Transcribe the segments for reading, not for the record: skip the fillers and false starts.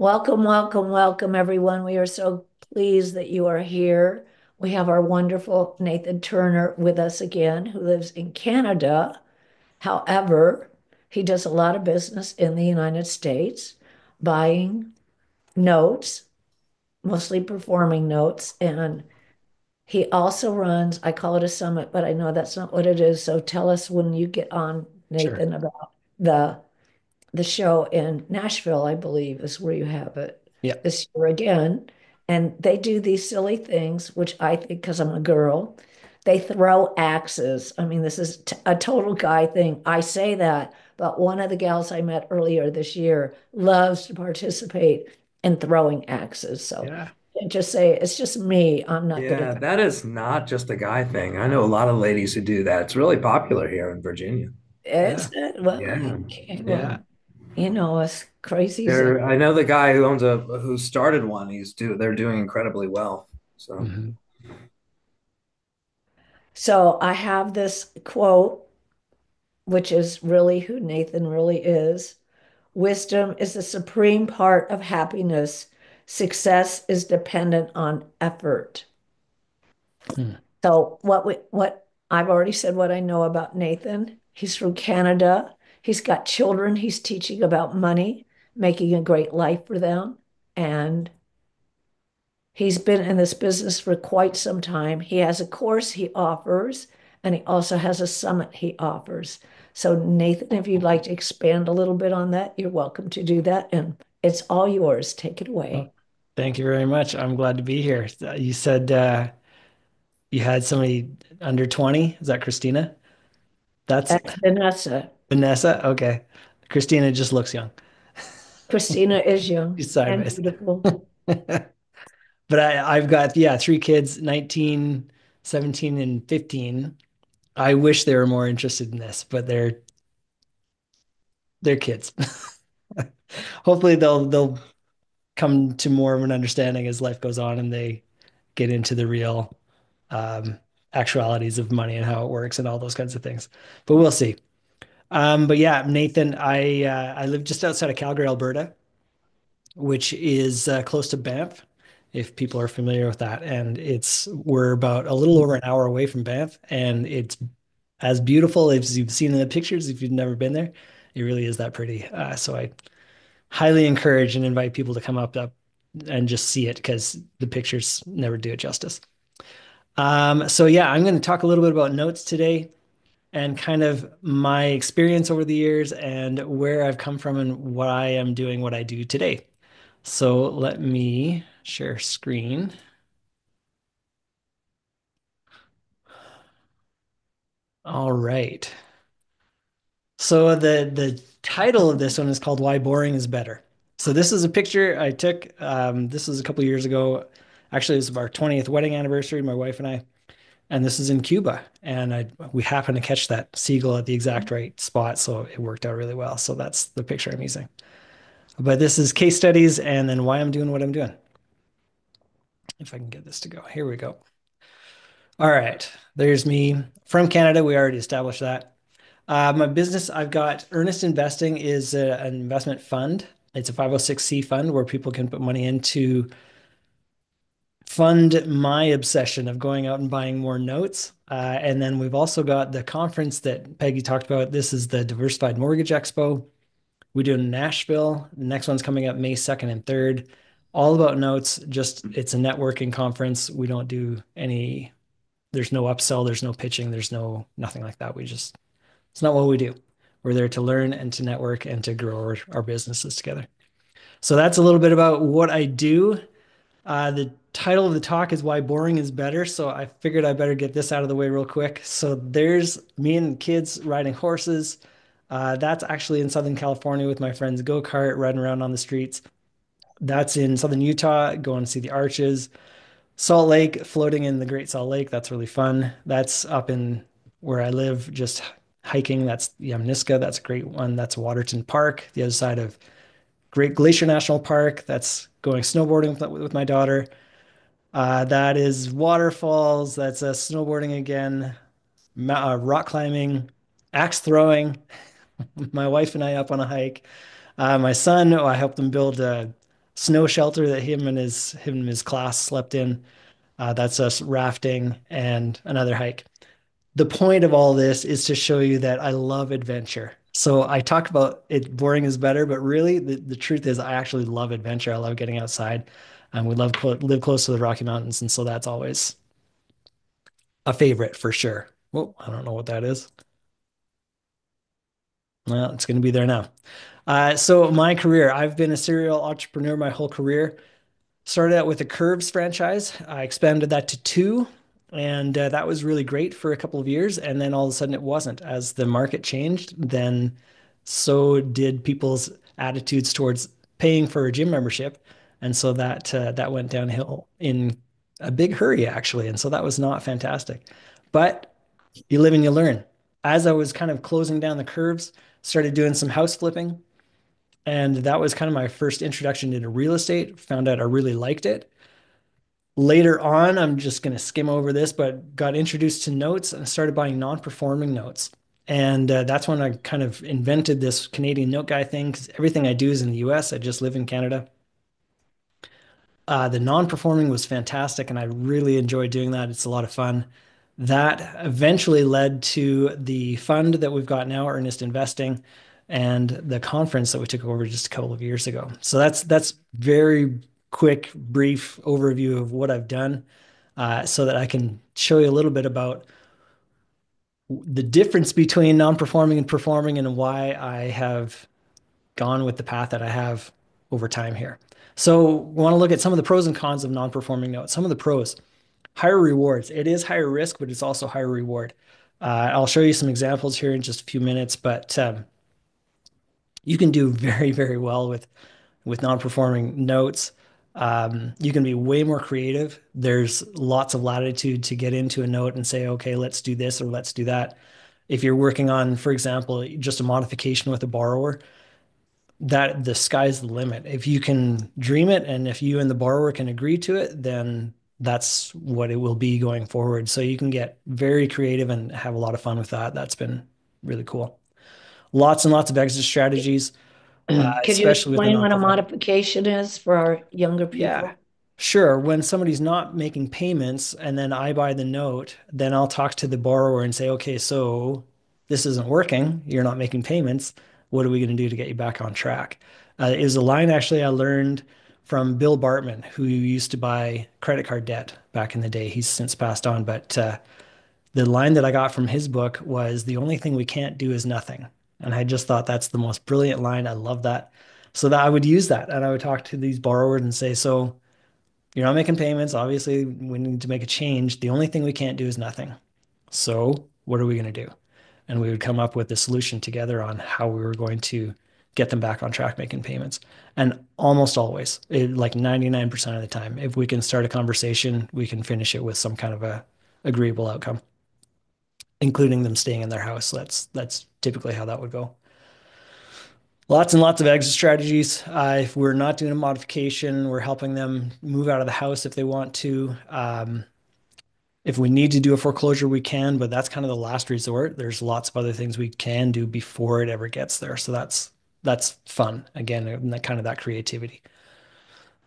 Welcome, welcome, welcome, everyone. We are so pleased that you are here. We have our wonderful Nathan Turner with us again, who lives in Canada. However, he does a lot of business in the United States, buying notes, mostly performing notes. And he also runs, I call it a summit, but I know that's not what it is. So tell us when you get on, Sure. Nathan, about the the show in Nashville, I believe, is where you have it Yeah. this year again. And they do these silly things, which I think, because I'm a girl, they throw axes. I mean, this is a total guy thing. I say that, but one of the gals I met earlier this year loves to participate in throwing axes. So Yeah. just say it's just me. I'm not good at Yeah, that. that is not just a guy thing. I know a lot of ladies who do that. It's really popular here in Virginia. It's Yeah. well, Yeah. okay, Yeah. well, us crazies. I know the guy who started one. They're doing incredibly well. So, Mhm. So I have this quote, which is really who Nathan really is. Wisdom is the supreme part of happiness. Success is dependent on effort. hmm. So what I've already said what I know about Nathan. He's from Canada. He's got children. He's teaching about money, making a great life for them. And he's been in this business for quite some time. He has a course he offers, and he also has a summit he offers. So, Nathan, if you'd like to expand a little bit on that, you're welcome to do that. And it's all yours. Take it away. Well, Thank you very much. I'm glad to be here. You said you had somebody under 20. Is that Christina? That's That's Vanessa. Vanessa. Okay. Christina just looks young. Christina is young She's and sideways. beautiful. But I've got, yeah, three kids, 19, 17, and 15. I wish they were more interested in this, but they're kids. Hopefully they'll come to more of an understanding as life goes on and they get into the real um, actualities of money and how it works and all those kinds of things. But we'll see. But yeah, Nathan, I live just outside of Calgary, Alberta, which is close to Banff, if people are familiar with that. And we're about a little over an hour away from Banff, and it's as beautiful as you've seen in the pictures. If you've never been there, it really is that pretty. So I highly encourage and invite people to come up and just see it because the pictures never do it justice. So yeah, I'm going to talk a little bit about notes today and kind of my experience over the years and where I've come from and what I am doing, what I do today. So let me share screen. All right. So the title of this one is called Why Boring is Better. So this is a picture I took. This was a couple years ago. Actually, it was our 20th wedding anniversary, my wife and I. And this is in Cuba. And we happened to catch that seagull at the exact right spot. So it worked out really well. So that's the picture I'm using. But this is case studies and then why I'm doing what I'm doing. If I can get this to go. Here we go. All right. There's me from Canada. We already established that. My business, I've got Earnest Investing is an investment fund. It's a 506c fund where people can put money into fund my obsession of going out and buying more notes. And then we've also got the conference that Peggy talked about. This is the Diversified Mortgage Expo. We do in Nashville. The next one's coming up May 2nd and 3rd. All about notes. Just it's a networking conference. We don't do any, there's no upsell, there's no pitching, there's no nothing like that. It's not what we do. We're there to learn and to network and to grow our businesses together. So that's a little bit about what I do. The title of the talk is Why Boring is Better. So I figured I better get this out of the way real quick. So there's me and kids riding horses. That's actually in Southern California with my friends go-kart, riding around on the streets. That's in Southern Utah, going to see the arches. Salt Lake, floating in the Great Salt Lake. That's really fun. That's up in where I live, just hiking. That's Yamnuska. That's a great one. That's Waterton Park, the other side of Great Glacier National Park. That's going snowboarding with my daughter. That is waterfalls. That's snowboarding again, rock climbing, axe throwing. My wife and I up on a hike. My son, I helped him build snow shelter that him and his class slept in. That's us rafting and another hike. The point of all this is to show you that I love adventure. So I talk about it boring is better, but really the truth is I actually love adventure. I love getting outside. We love live close to the Rocky Mountains, and so that's always a favorite for sure. Well, I don't know what that is. Well, it's going to be there now. So my career, I've been a serial entrepreneur my whole career. Started out with a Curves franchise. I expanded that to two, and that was really great for a couple of years. And then all of a sudden, it wasn't. As the market changed, then so did people's attitudes towards paying for a gym membership, and so that went downhill in a big hurry, actually. And so that was not fantastic. But you live and you learn. As I was kind of closing down the Curves, started doing some house flipping. And that was kind of my first introduction into real estate. Found out I really liked it. Later on, I'm just going to skim over this, but got introduced to notes and started buying non-performing notes. And that's when I kind of invented this Canadian note guy thing because everything I do is in the US. I just live in Canada. The non-performing was fantastic, and I really enjoyed doing that. It's a lot of fun. That eventually led to the fund that we've got now, Earnest Investing, and the conference that we took over just a couple of years ago. So that's very quick, brief overview of what I've done, so that I can show you a little bit about the difference between non-performing and performing and why I have gone with the path that I have over time here. So, we want to look at some of the pros and cons of non-performing notes. Some of the pros: higher rewards. It is higher risk, but it's also higher reward. I'll show you some examples here in just a few minutes, but you can do very, very well with non-performing notes. You can be way more creative. There's lots of latitude to get into a note and say, okay, let's do this or let's do that. If you're working on, for example, just a modification with a borrower, that the sky's the limit. If you can dream it and if you and the borrower can agree to it, then that's what it will be going forward. So you can get very creative and have a lot of fun with that. That's been really cool. Lots and lots of exit strategies, Can you especially with the explain what a non-performing. modification is for our younger Yeah, people? sure. When somebody's not making payments and then I buy the note, then I'll talk to the borrower and say, okay, so this isn't working. You're not making payments. What are we going to do to get you back on track? It was a line actually I learned from Bill Bartman, who used to buy credit card debt back in the day. He's since passed on, but the line that I got from his book was the only thing we can't do is nothing. And I just thought that's the most brilliant line. I love that. So that I would use that and I would talk to these borrowers and say, so you're not making payments. Obviously, we need to make a change. The only thing we can't do is nothing. So, what are we going to do? And we would come up with a solution together on how we were going to get them back on track making payments. And almost always, like 99% of the time, if we can start a conversation, we can finish it with some kind of a agreeable outcome, including them staying in their house. That's typically how that would go. Lots and lots of exit strategies. If we're not doing a modification, we're helping them move out of the house if they want to. If we need to do a foreclosure, we can, but that's kind of the last resort. There's lots of other things we can do before it ever gets there. So that's fun. Again, that kind of that creativity.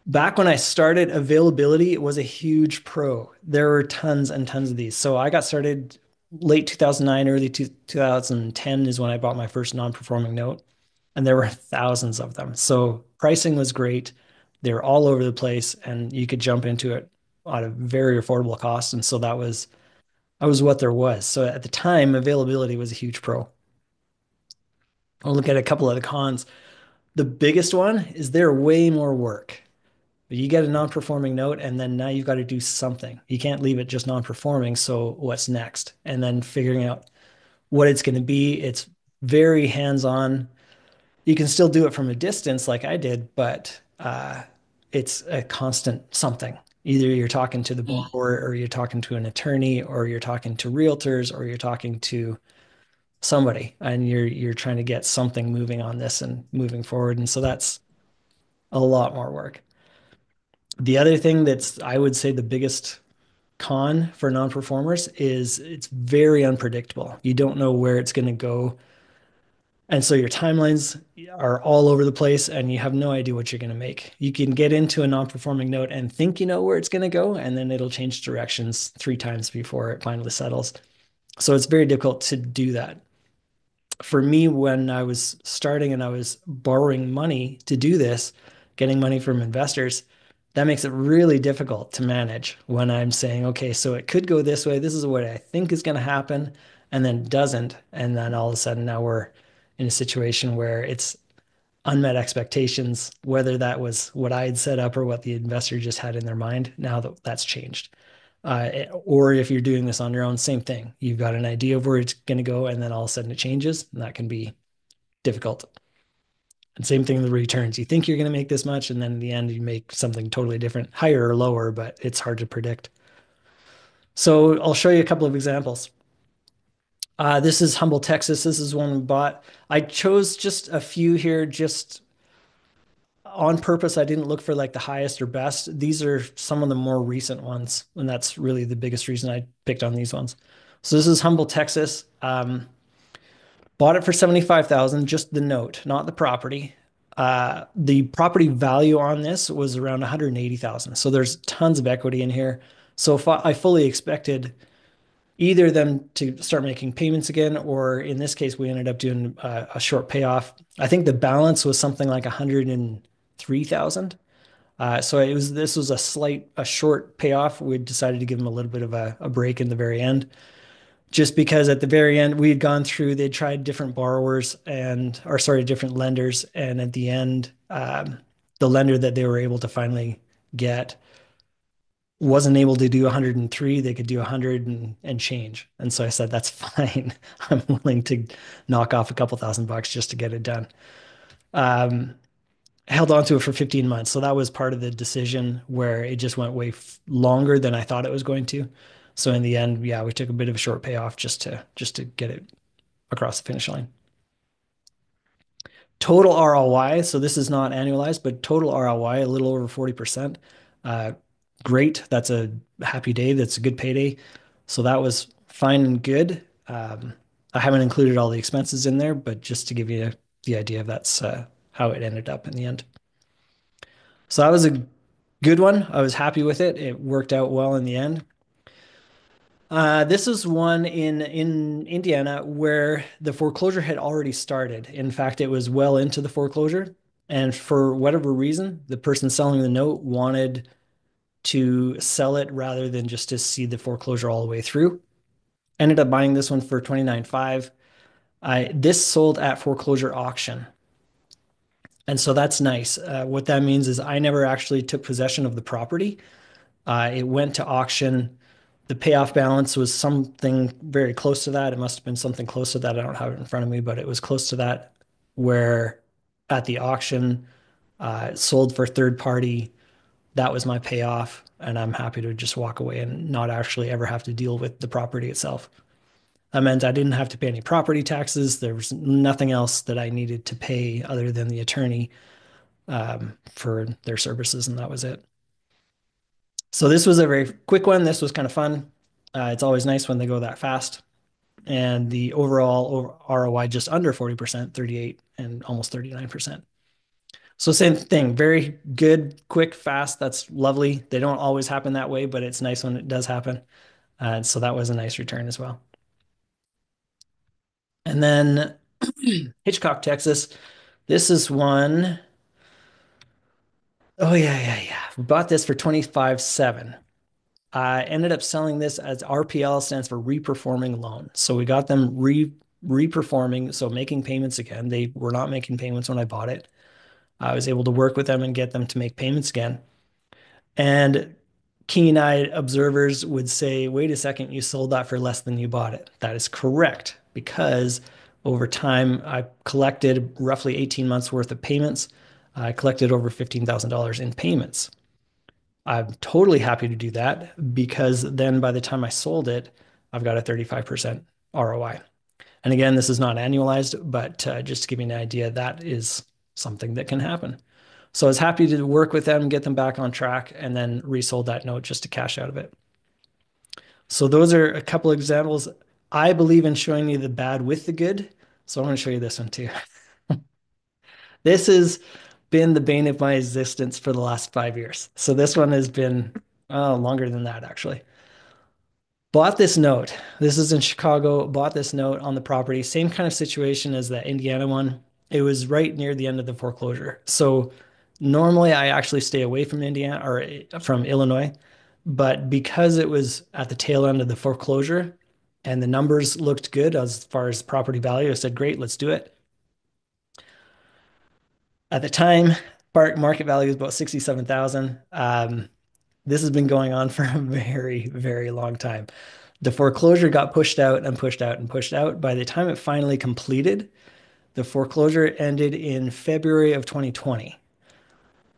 Back when I started, availability was a huge pro. There were tons and tons of these. So I got started late 2009, early 2010 is when I bought my first non-performing note, and there were thousands of them. So pricing was great. They were all over the place, and you could jump into it at a very affordable cost. And so that was what there was. So at the time, availability was a huge pro. I'll look at a couple of the cons. The biggest one is they're way more work. You get a non-performing note, and then now you've got to do something. You can't leave it just non-performing. So what's next? And then figuring out what it's going to be. It's very hands-on. You can still do it from a distance like I did, but it's a constant something. Either you're talking to the borrower, or you're talking to an attorney, or you're talking to realtors, or you're talking to somebody, and you're trying to get something moving on this and moving forward. And so that's a lot more work. The other thing that's, I would say, the biggest con for non-performers is it's very unpredictable. You don't know where it's going to go. And so your timelines are all over the place and you have no idea what you're going to make. You can get into a non-performing note and think you know where it's going to go, and then it'll change directions 3 times before it finally settles. So it's very difficult to do that. For me, when I was starting and I was borrowing money to do this, getting money from investors, that makes it really difficult to manage when I'm saying, okay, so it could go this way. This is what I think is going to happen, and then it doesn't. And then all of a sudden now we're in a situation where it's unmet expectations, whether that was what I had set up or what the investor just had in their mind. Now that that's changed. Or if you're doing this on your own, same thing. You've got an idea of where it's going to go, and then all of a sudden it changes, and that can be difficult. And same thing with the returns. You think you're going to make this much, and then in the end, you make something totally different, higher or lower, but it's hard to predict. So I'll show you a couple of examples. This is Humble, Texas. This is one we bought. I chose just a few here, just on purpose. I didn't look for like the highest or best. These are some of the more recent ones, and that's really the biggest reason I picked on these ones. So this is Humble, Texas. Bought it for 75,000, just the note, not the property. The property value on this was around 180,000. So there's tons of equity in here. So if I fully expected either them to start making payments again, or in this case, we ended up doing a short payoff. I think the balance was something like 103,000. So this was a short payoff. We decided to give them a little bit of a break in the very end, just because at the very end we had gone through, they'd tried different borrowers or sorry, different lenders, and at the end, the lender that they were able to finally get wasn't able to do 103. They could do 100 and change. And so I said, that's fine. I'm willing to knock off a couple $1,000 just to get it done. Held on to it for 15 months. So that was part of the decision where it just went way longer than I thought it was going to. So in the end, yeah, we took a bit of a short payoff just to get it across the finish line. Total ROI, so this is not annualized, but total ROI, a little over 40%. Great. That's a happy day. That's a good payday. So that was fine and good. I haven't included all the expenses in there, but just to give you the idea of that's how it ended up in the end. So that was a good one. I was happy with it. It worked out well in the end. This is one in Indiana where the foreclosure had already started. In fact, it was well into the foreclosure. And for whatever reason, the person selling the note wanted to sell it rather than just to see the foreclosure all the way through. Ended up buying this one for $29,500. This sold at foreclosure auction. And so that's nice. What that means is I never actually took possession of the property. It went to auction. The payoff balance was something very close to that. It must have been something close to that. I don't have it in front of me, but it was close to that, where at the auction, it sold for third party. That was my payoff, and I'm happy to just walk away and not actually ever have to deal with the property itself. That meant I didn't have to pay any property taxes. There was nothing else that I needed to pay other than the attorney for their services, and that was it. So this was a very quick one. This was kind of fun. It's always nice when they go that fast. And the overall ROI just under 40%, 38 and almost 39%. So same thing, very good, quick, fast. That's lovely. They don't always happen that way, but it's nice when it does happen. So that was a nice return as well. And then Hitchcock, Texas. This is one. Oh, yeah. We bought this for 25,700. I ended up selling this as RPL, stands for reperforming loan. So we got them reperforming, so making payments again. They were not making payments when I bought it. I was able to work with them and get them to make payments again. And keen-eyed observers would say, wait a second, you sold that for less than you bought it. That is correct, because over time, I collected roughly 18 months worth of payments. I collected over $15,000 in payments. I'm totally happy to do that, because then by the time I sold it, I've got a 35% ROI. And again, this is not annualized, but just to give you an idea, that is something that can happen. So I was happy to work with them, get them back on track, and then resold that note just to cash out of it. So those are a couple examples. I believe in showing you the bad with the good. So I'm going to show you this one too. This has been the bane of my existence for the last 5 years. So this one has been longer than that, actually. Bought this note. This is in Chicago. Bought this note on the property. Same kind of situation as that Indiana one. It was right near the end of the foreclosure. So normally I actually stay away from Indiana or from Illinois, but because it was at the tail end of the foreclosure and the numbers looked good as far as property value, I said, great, let's do it. At the time, market value was about 67,000. This has been going on for a very, very long time. The foreclosure got pushed out and pushed out and pushed out. By the time it finally completed, the foreclosure ended in February of 2020.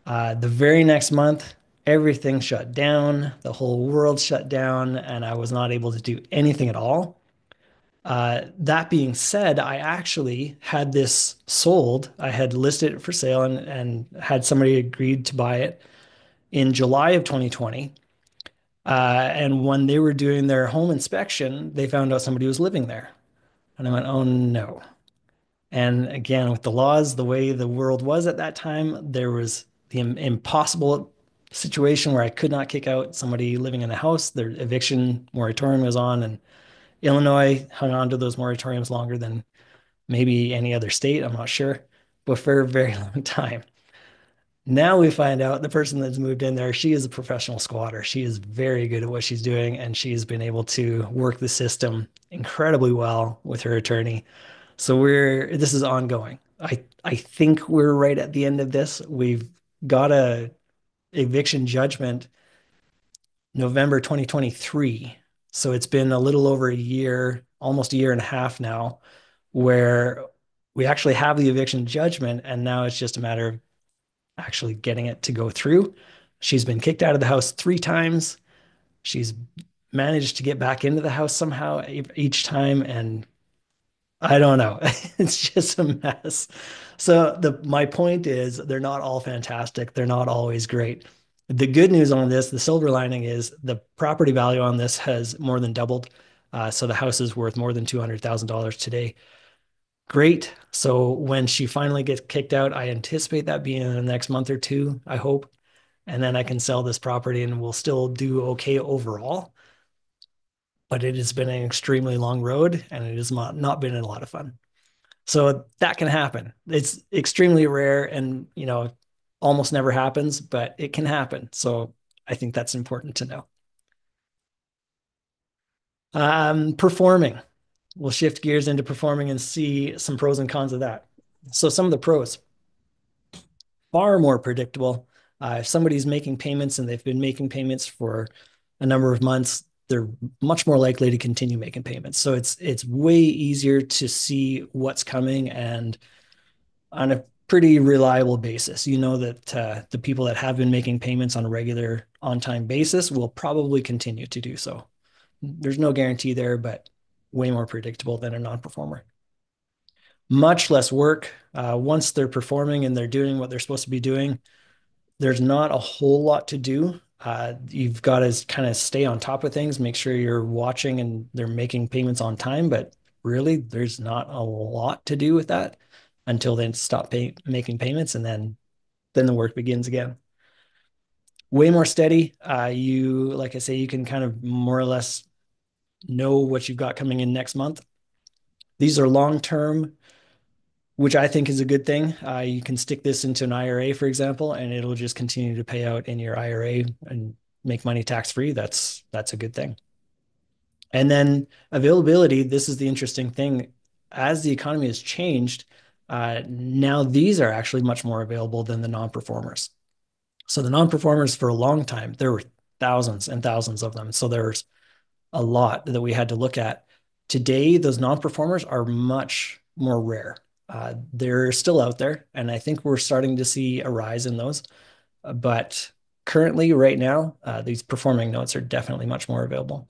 The very next month, everything shut down, the whole world shut down, and I was not able to do anything at all. That being said, I actually had this sold. I had listed it for sale and had somebody agreed to buy it in July of 2020. And when they were doing their home inspection, they found out somebody was living there. And I went, oh no. And again, with the laws, the way the world was at that time, there was the impossible situation where I could not kick out somebody living in the house. Their eviction moratorium was on, and Illinois hung on to those moratoriums longer than maybe any other state. I'm not sure, but for a very long time. Now we find out the person that's moved in there, she is a professional squatter. She is very good at what she's doing, and she's been able to work the system incredibly well with her attorney. So this is ongoing. I think we're right at the end of this. We've got a eviction judgment November 2023. So it's been a little over a year, almost a year and a half now, where we actually have the eviction judgment, and now it's just a matter of actually getting it to go through. She's been kicked out of the house 3 times. She's managed to get back into the house somehow each time, and I don't know. It's just a mess. So my point is they're not all fantastic. They're not always great. The good news on this, the silver lining is the property value on this has more than doubled. So the house is worth more than $200,000 today. Great. So when she finally gets kicked out, I anticipate that being in the next month or two, I hope. And then I can sell this property and we'll still do okay overall. But it has been an extremely long road and it has not been a lot of fun. So that can happen. It's extremely rare and, almost never happens, but it can happen. So I think that's important to know. Performing. We'll shift gears into performing and see some pros and cons of that. So some of the pros, far more predictable. If somebody's making payments and they've been making payments for a number of months, they're much more likely to continue making payments. So it's way easier to see what's coming and on a pretty reliable basis. You know that the people that have been making payments on a regular on-time basis will probably continue to do so. There's no guarantee there, but way more predictable than a non-performer. Much less work. Once they're performing and they're doing what they're supposed to be doing, there's not a whole lot to do. You've got to kind of stay on top of things, make sure you're watching and they're making payments on time, but really there's not a lot to do with that until they stop making payments, and then the work begins again. Way more steady. Like I say, you can kind of more or less know what you've got coming in next month. These are long-term, which I think is a good thing. You can stick this into an IRA, for example, and it'll just continue to pay out in your IRA and make money tax-free. That's a good thing. And then availability, this is the interesting thing. As the economy has changed, now these are actually much more available than the non-performers. So the non-performers for a long time, there were thousands and thousands of them. So there's a lot that we had to look at. Today, those non-performers are much more rare. They're still out there, and I think we're starting to see a rise in those. But currently, right now, these performing notes are definitely much more available.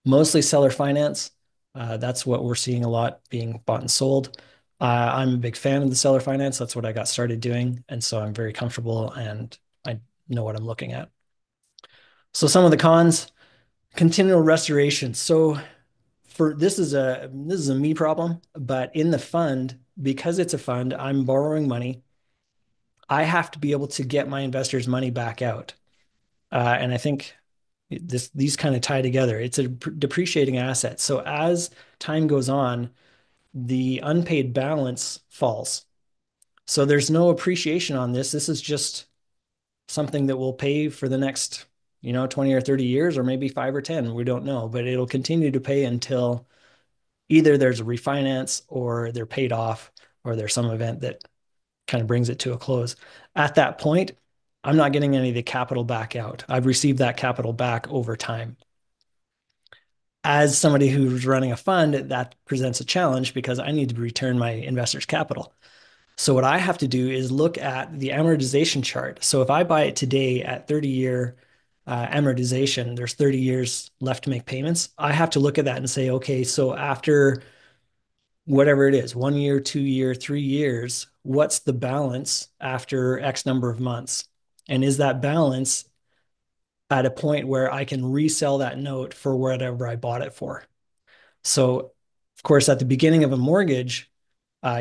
Mostly seller finance. That's what we're seeing a lot being bought and sold. I'm a big fan of the seller finance. That's what I got started doing. And so I'm very comfortable and I know what I'm looking at. So some of the cons, continual restoration. So for this is a me problem, but in the fund, because it's a fund, I'm borrowing money. I have to be able to get my investors' money back out. And I think these kind of tie together. It's a depreciating asset. So as time goes on, the unpaid balance falls. So there's no appreciation on this. This is just something that will pay for the next, 20 or 30 years, or maybe 5 or 10. We don't know, but it'll continue to pay until either there's a refinance or they're paid off or there's some event that kind of brings it to a close. At that point, I'm not getting any of the capital back out. I've received that capital back over time. As somebody who's running a fund, that presents a challenge because I need to return my investors' capital. So what I have to do is look at the amortization chart. So if I buy it today at 30-year amortization, there's 30 years left to make payments. I have to look at that and say, okay, so after whatever it is, 1 year, 2 year, 3 years, what's the balance after X number of months? And is that balance at a point where I can resell that note for whatever I bought it for? So, of course, at the beginning of a mortgage,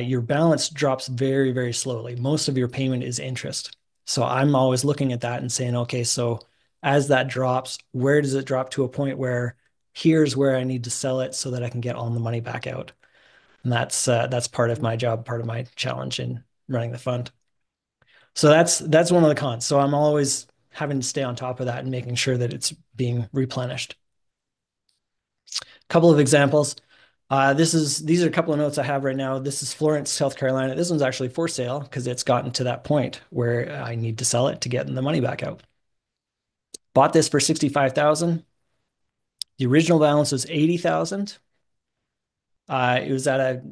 your balance drops very, very slowly. Most of your payment is interest. So I'm always looking at that and saying, okay, so as that drops, where does it drop to a point where here's where I need to sell it so that I can get all the money back out? And that's part of my job, part of my challenge in running the fund. So that's one of the cons. So I'm always having to stay on top of that and making sure that it's being replenished. A couple of examples. These are a couple of notes I have right now. This is Florence, South Carolina. This one's actually for sale because it's gotten to that point where I need to sell it to get the money back out. Bought this for 65,000. The original balance was 80,000. It was at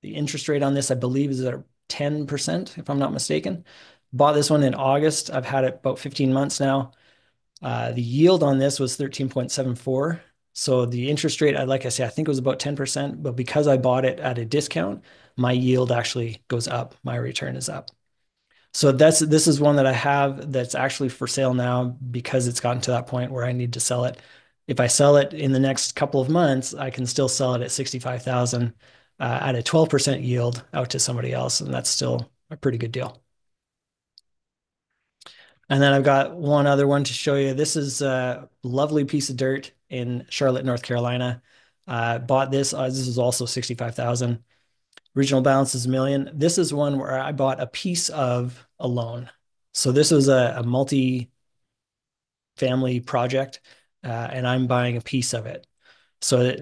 the interest rate on this, I believe, is at 10%, if I'm not mistaken. Bought this one in August. I've had it about 15 months now. The yield on this was 13.74. So the interest rate, like I say, I think it was about 10%, but because I bought it at a discount, my yield actually goes up. My return is up. So this is one that I have that's actually for sale now because it's gotten to that point where I need to sell it. If I sell it in the next couple of months, I can still sell it at 65,000 at a 12% yield out to somebody else, and that's still a pretty good deal. And then I've got one other one to show you. This is a lovely piece of dirt in Charlotte, North Carolina. Bought this. This is also 65,000. Original balance is $1 million. This is one where I bought a piece of a loan. So this was a multi-family project, and I'm buying a piece of it. So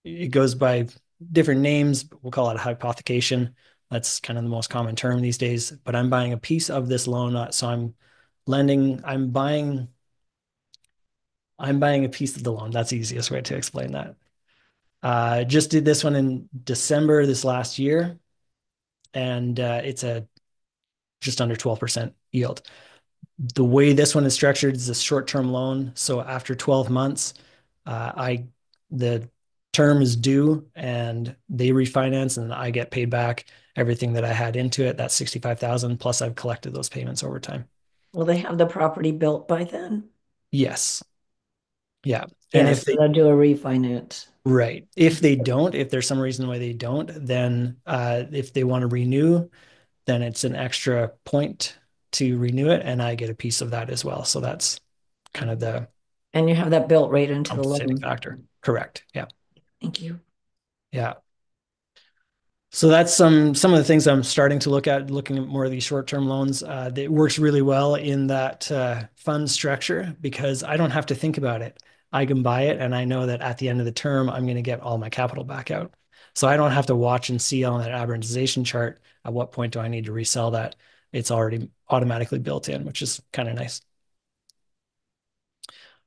it goes by different names. We'll call it a hypothecation. That's kind of the most common term these days. But I'm buying a piece of this loan. So I'm buying a piece of the loan. That's the easiest way to explain that. Just did this one in December this last year, and it's a just under 12% yield. The way this one is structured is a short-term loan. So after 12 months, the term is due and they refinance and I get paid back everything that I had into it. That's 65,000 plus I've collected those payments over time. Will they have the property built by then? Yes. Yeah. And Yes, they'll do a refinance. right. If they don't, if there's some reason why they don't, then if they want to renew, then it's an extra point to renew it, and I get a piece of that as well. So that's kind of the And you have that built right into the compensating loan. factor. Correct. Yeah. Thank you. Yeah. So that's some of the things I'm starting to looking at more of these short-term loans. It works really well in that fund structure because I don't have to think about it. I can buy it and I know that at the end of the term, I'm going to get all my capital back out. So I don't have to watch and see on that amortization chart at what point do I need to resell that. It's already automatically built in, which is kind of nice.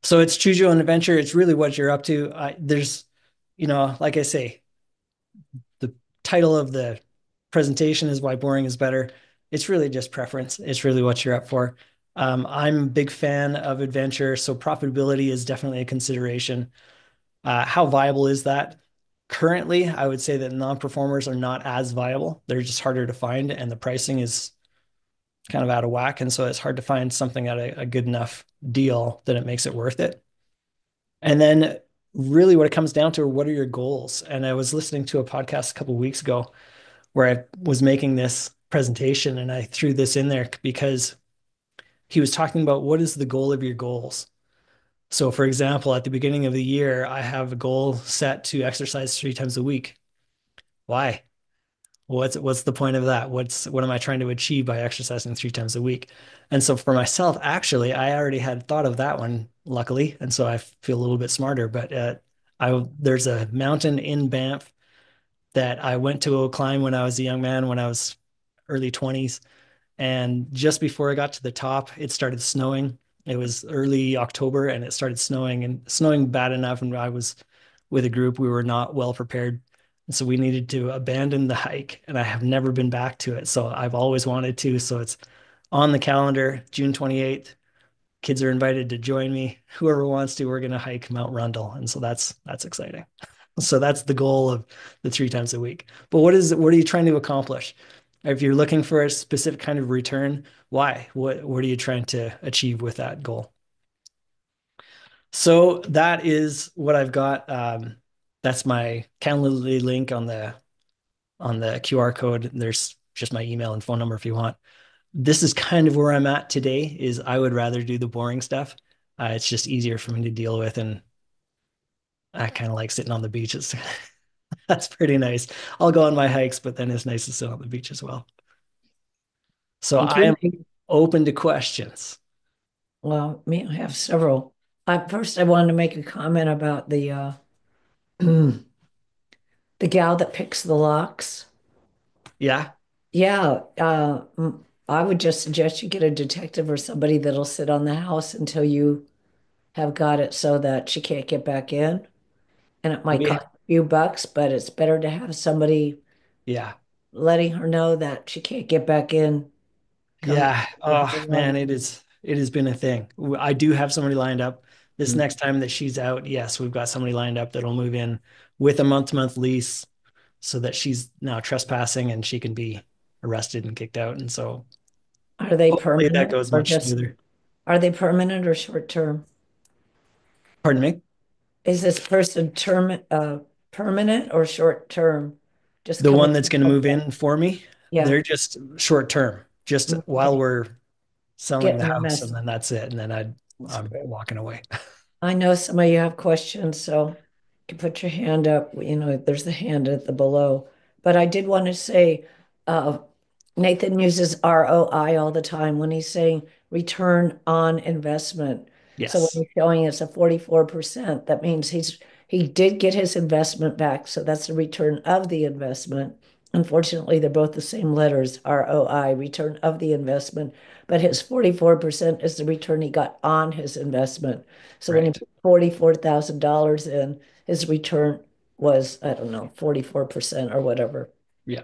So it's choose your own adventure. It's really what you're up to. There's, like I say, the title of the presentation is Why Boring is Better. It's really just preference. It's really what you're up for. I'm a big fan of adventure, so profitability is definitely a consideration. How viable is that? Currently, I would say that non-performers are not as viable. They're just harder to find, and the pricing is kind of out of whack. And so it's hard to find something at a good enough deal that it makes it worth it. And then really what it comes down to are what are your goals? And I was listening to a podcast a couple of weeks ago where I was making this presentation and I threw this in there because he was talking about what is the goal of your goals. So, for example, at the beginning of the year, I have a goal set to exercise 3 times a week. Why? What's the point of that? What am I trying to achieve by exercising 3 times a week? And so for myself, actually, I already had thought of that one, luckily, and so I feel a little bit smarter. But I there's a mountain in Banff that I went to climb when I was a young man, when I was early 20s. And just before I got to the top, it started snowing. It was early October and it started snowing and snowing bad enough. And I was with a group, we were not well prepared. And so we needed to abandon the hike. And I have never been back to it. So I've always wanted to. So it's on the calendar, June 28th. Kids are invited to join me. Whoever wants to, we're going to hike Mount Rundle. And so that's exciting. So that's the goal of the 3 times a week. But what are you trying to accomplish? If you're looking for a specific kind of return, why? What are you trying to achieve with that goal? So that is what I've got. That's my Calendly link on the QR code. There's just my email and phone number if you want. This is kind of where I'm at today. Is I would rather do the boring stuff. It's just easier for me to deal with, and I kind of like sitting on the beach. That's pretty nice. I'll go on my hikes, but then it's nice to sit on the beach as well. So Thank I am you. open to questions. Well, me, I have several. First, I wanted to make a comment about the gal that picks the locks. Yeah. Yeah, I would just suggest you get a detective or somebody that'll sit on the house until you have got it so that she can't get back in. And it might We cost a few bucks, but it's better to have somebody yeah. letting her know that she can't get back in. Come Yeah. with Oh her man, alarm. it has been a thing. I do have somebody lined up. This Mm. next time that she's out, yes, we've got somebody lined up that'll move in with a month-to-month lease so that she's now trespassing and she can be arrested and kicked out. And so Are they hopefully that permanent goes or much just smoother. are they permanent or short term? Pardon me? Is this person permanent or short term? Just The coming one that's going to move in for me, yeah, they're just short term, just while okay. we're selling the Getting the house, and mess. then that's it. And then That's I'm great. walking away. I know some of you have questions, so you can put your hand up. You know, there's the hand at the below. But I did want to say, uh, Nathan uses ROI all the time when he's saying return on investment. So when Yes. he's showing it's a 44%, that means he did get his investment back. So that's the return of the investment. Unfortunately, they're both the same letters, ROI, return of the investment. But his 44% is the return he got on his investment. So when he Right. put $44,000 in, his return was, I don't know, 44% or whatever. Yeah.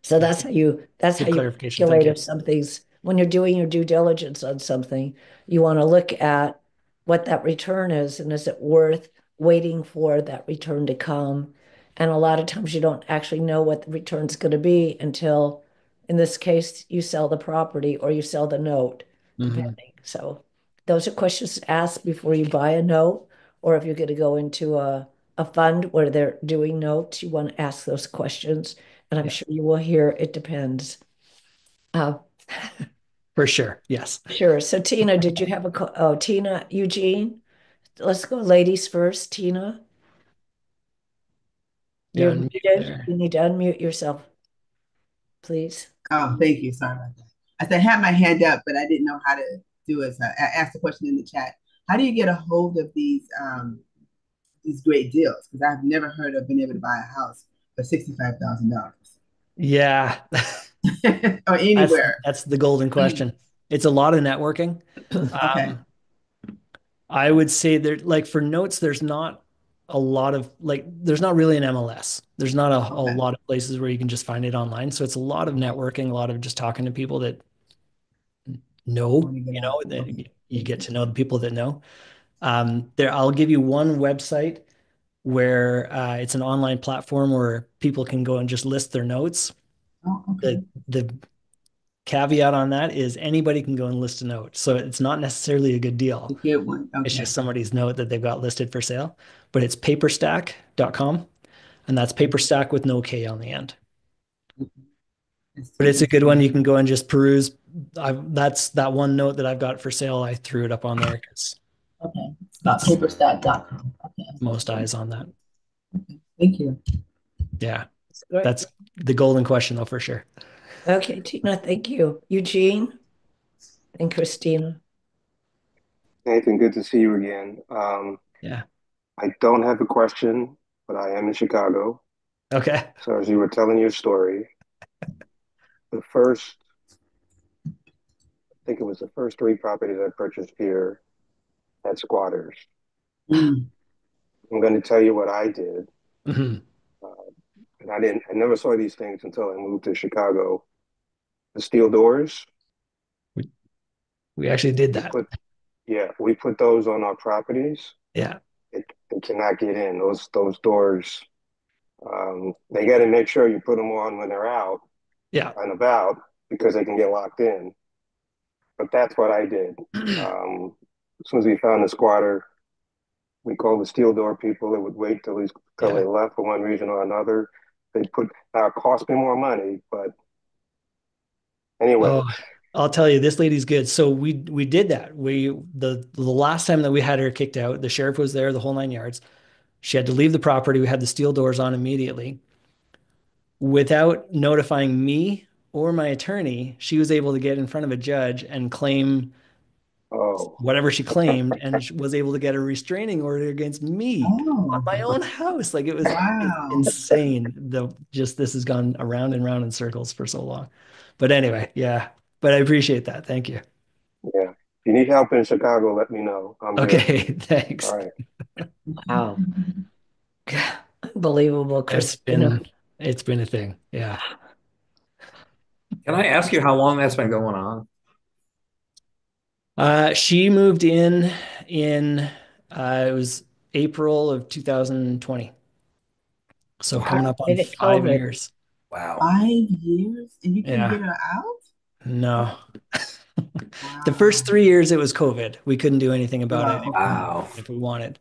So Yeah. that's how Good you clarification. Thank calculate you. if something's when you're doing your due diligence on something, you want to look at what that return is and is it worth waiting for that return to come? And a lot of times you don't actually know what the return's going to be until, in this case, you sell the property or you sell the note, Hmm. depending. So those are questions to ask before you buy a note, or if you're going to go into a fund where they're doing notes, you want to ask those questions. And I'm Yeah, sure you will hear it depends. Uh, for sure. Yes. sure. So Tina, did you have oh, Tina, Eugene? Let's go ladies first. Tina, Yeah. you're Unmute muted. there. You need to unmute yourself, please. Oh, thank you. Sorry about that. I said I had my hand up, but I didn't know how to do it. So I asked the question in the chat. How do you get a hold of these great deals? Because I've never heard of being able to buy a house for $65,000 Yeah. or That's anywhere. that's the golden question. It's a lot of networking. Okay. Um, I would say there, like for notes, there's not a lot of like, there's not really an MLS. There's not a Okay. lot of places where you can just find it online. So it's a lot of networking, a lot of just talking to people that Want know, to get you out. know, that Okay. you get to know the people that know. There, I'll give you one website where it's an online platform where people can go and just list their notes. Oh, The okay. the caveat on that is anybody can go and list a note. So it's not necessarily a good A deal. good one. It's Okay. just somebody's note that they've got listed for sale. But it's paperstack.com. And that's paperstack with no K on the end. Let's But see. it's a good one. You can go and just peruse. That's that one note that I've got for sale. I threw it up on there because Okay. It's about it's paperstack.com. Okay. most eyes on that. Okay. Thank you. Yeah, That's great. that's the golden question though, for sure. Okay, Tina, thank you. Eugene and Christina. Nathan, good to see you again. Yeah. I don't have a question, but I am in Chicago. Okay. So as you were telling your story, the first, I think it was the first three properties I purchased here had squatters. Mm. I'm going to tell you what I did. Mhm. Uh, and I never saw these things until I moved to Chicago. The steel doors, We, we actually did we that. put, yeah, we put those on our properties. Yeah. It cannot get in. Those doors, they got to make sure you put them on when they're out Yeah. and about because they can get locked in. But that's what I did. As soon as we found the squatter, we called the steel door people. They would wait till they Yeah. left for one reason or another. They put now it cost me more money, but Oh, anyway. I'll tell you, this lady's good. So we did that. The last time that we had her kicked out, the sheriff was there, the whole 9 yards. She had to leave the property. We had the steel doors on immediately. Without notifying me or my attorney, she was able to get in front of a judge and claim Oh, whatever she claimed and was able to get a restraining order against me on Oh, my own house. Like it's wow. insane. This has gone around and round in circles for so long. But anyway, yeah. But I appreciate that. Thank you. yeah. If you need help in Chicago, let me know. I'm here. Okay, All thanks. right. Wow. Unbelievable, It's Christina. been it's been a thing. Yeah. Can I ask you how long that's been going on? She moved in it was April of 2020. So coming Wow. up on Made it 5 COVID. years. Wow. 5 years and you couldn't Yeah. get her out? No. The first Wow. 3 years it was COVID. We couldn't do anything about it Wow. Okay. Wow. if we wanted.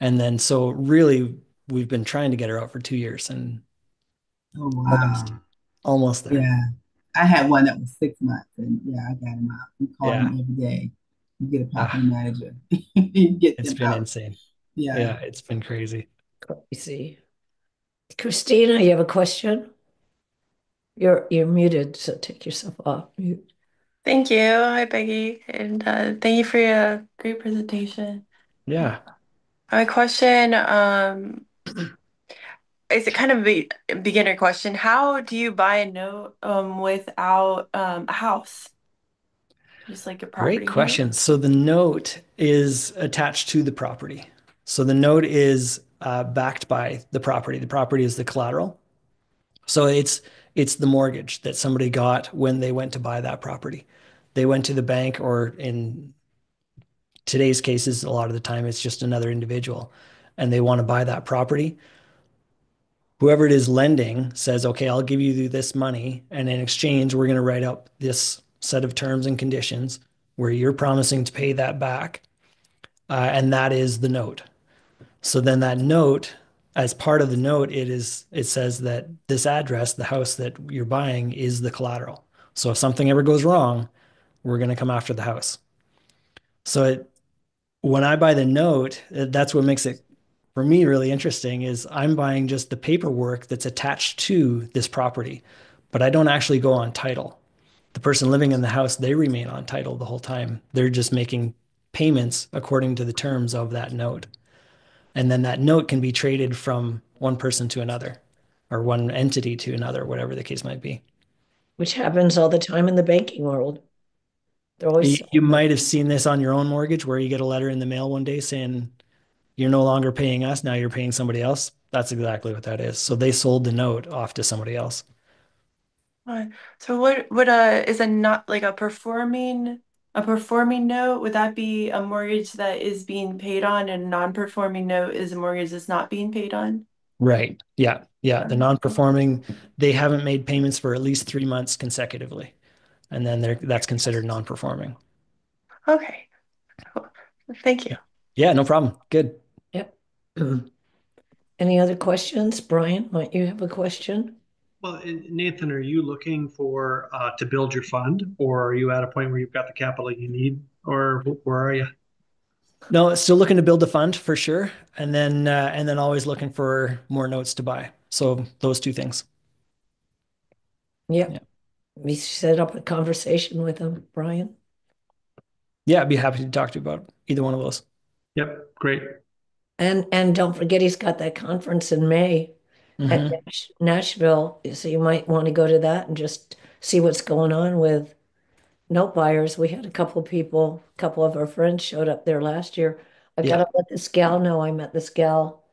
And then so really we've been trying to get her out for 2 years and Oh, almost wow. almost there. Yeah. I had one that was 6 months and yeah, I got him out. We call Yeah. him every day. You get a property Ah, manager. You get it's them been out. insane. Yeah. Yeah, it's been crazy. Crazy. Christina, you have a question? You're muted, so take yourself off mute. Thank you. Hi, Peggy. And thank you for your great presentation. Yeah. My question, is it kind of a beginner question. How do you buy a note without a house? Just like a Great property note? question. So the note is attached to the property. So the note is backed by the property. The property is the collateral. So it's the mortgage that somebody got when they went to buy that property. They went to the bank, or in today's cases, a lot of the time it's just another individual, and they want to buy that property. Whoever it is lending says, okay, I'll give you this money, and in exchange, we're going to write up this set of terms and conditions where you're promising to pay that back, and that is the note. So then that note, as part of the note, it says that this address, the house that you're buying, is the collateral. So if something ever goes wrong, we're going to come after the house. So when I buy the note, that's what makes it for me really interesting is I'm buying just the paperwork that's attached to this property, but I don't actually go on title. The person living in the house, they remain on title the whole time. They're just making payments according to the terms of that note. And then that note can be traded from one person to another or one entity to another, whatever the case might be. Which happens all the time in the banking world. They're always You selling might have seen this on your own mortgage where you get a letter in the mail one day saying, you're no longer paying us, now you're paying somebody else. That's exactly what that is. So they sold the note off to somebody else. So what would is a not like a performing note? Would that be a mortgage that is being paid on, and a non-performing note is a mortgage that's not being paid on? Right. Yeah. Yeah. The Um, non-performing, they haven't made payments for at least 3 months consecutively. and then that's considered non-performing. Okay. Cool. Thank you. Yeah. Yeah, no problem. Good. Yep. Any other questions? Brian, might you have a question? Well, Nathan, are you looking for to build your fund, or are you at a point where you've got the capital you need, or where are you? No, still looking to build the fund for sure, and then always looking for more notes to buy. So those two things. Yeah. Yep. We set up a conversation with him, Brian. Yeah, I'd be happy to talk to you about either one of those. Yep, great. And don't forget he's got that conference in May at Hmm. Nashville. So you might want to go to that and just see what's going on with note buyers. We had a couple of people, a couple of our friends showed up there last year. I Yeah. gotta let this gal know I met this gal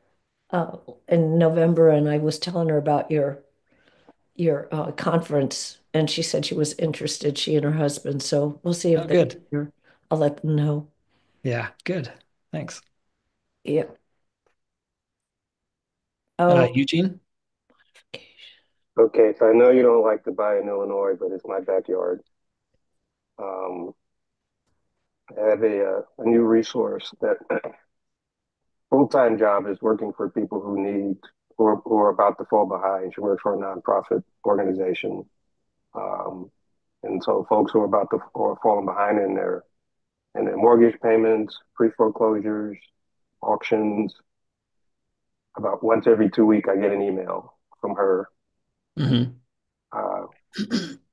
in November, and I was telling her about your conference, and she said she was interested, she and her husband. So we'll see if Oh, they're good. here. I'll let them know. Yeah, good. Thanks. Yep. Oh, Eugene? Okay, so I know you don't like to buy in Illinois, but it's my backyard. Um, I have a new resource that full-time job is working for people who are about to fall behind. She works for a nonprofit organization. Um, and so folks who are about to who are falling behind in their mortgage payments, pre-foreclosures, auctions, about once every 2 weeks, I get an email from her Hmm. uh,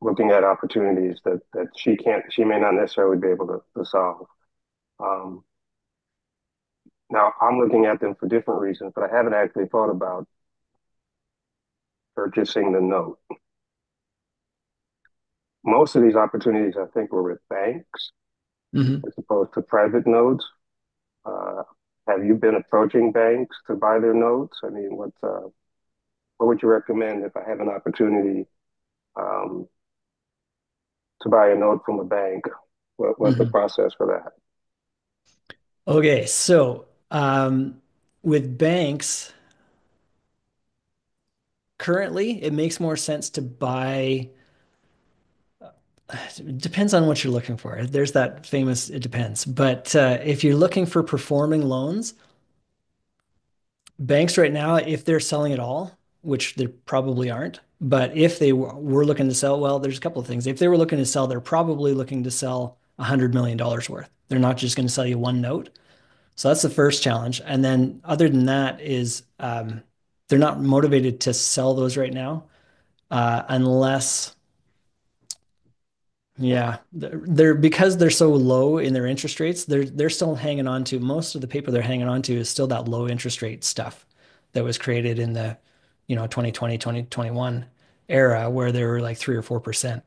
looking at opportunities that she may not necessarily be able to solve. Um, Now, I'm looking at them for different reasons, but I haven't actually thought about purchasing the note. Most of these opportunities, I think, were with banks Hmm. as opposed to private notes. Uh, have you been approaching banks to buy their notes? I mean, what would you recommend if I have an opportunity um, to buy a note from a bank? What's the Hmm. process for that? Okay, so with banks, currently it makes more sense to buy. It depends on what you're looking for. There's that famous, it depends. But if you're looking for performing loans, banks right now, if they're selling at all, which they probably aren't, but if they were looking to sell, well, there's a couple of things. If they were looking to sell, they're probably looking to sell $100 million worth. They're not just going to sell you one note. So that's the first challenge. And then other than that is they're not motivated to sell those right now unless, yeah, they're because they're so low in their interest rates, they're still hanging on to most of the paper they're hanging on to is still that low interest rate stuff that was created in the, 2020, 2021 era where they were like 3 or 4%.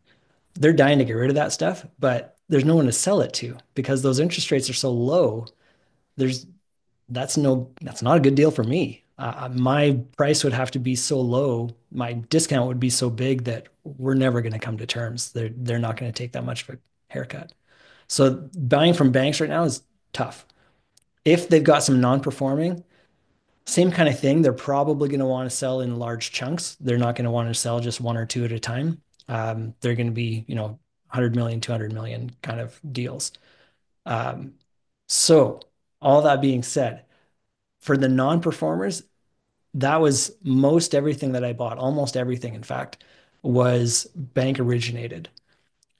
They're dying to get rid of that stuff, but there's no one to sell it to because those interest rates are so low. There's that's not a good deal for me. My price would have to be so low, my discount would be so big that we're never going to come to terms. They're not going to take that much of a haircut. So buying from banks right now is tough. If they've got some non-performing, same kind of thing. They're probably going to want to sell in large chunks. They're not going to want to sell just one or two at a time. They're going to be, 100 million, 200 million kind of deals. Um, so all that being said, for the non-performers, that was most everything that I bought, almost everything, in fact, was bank originated.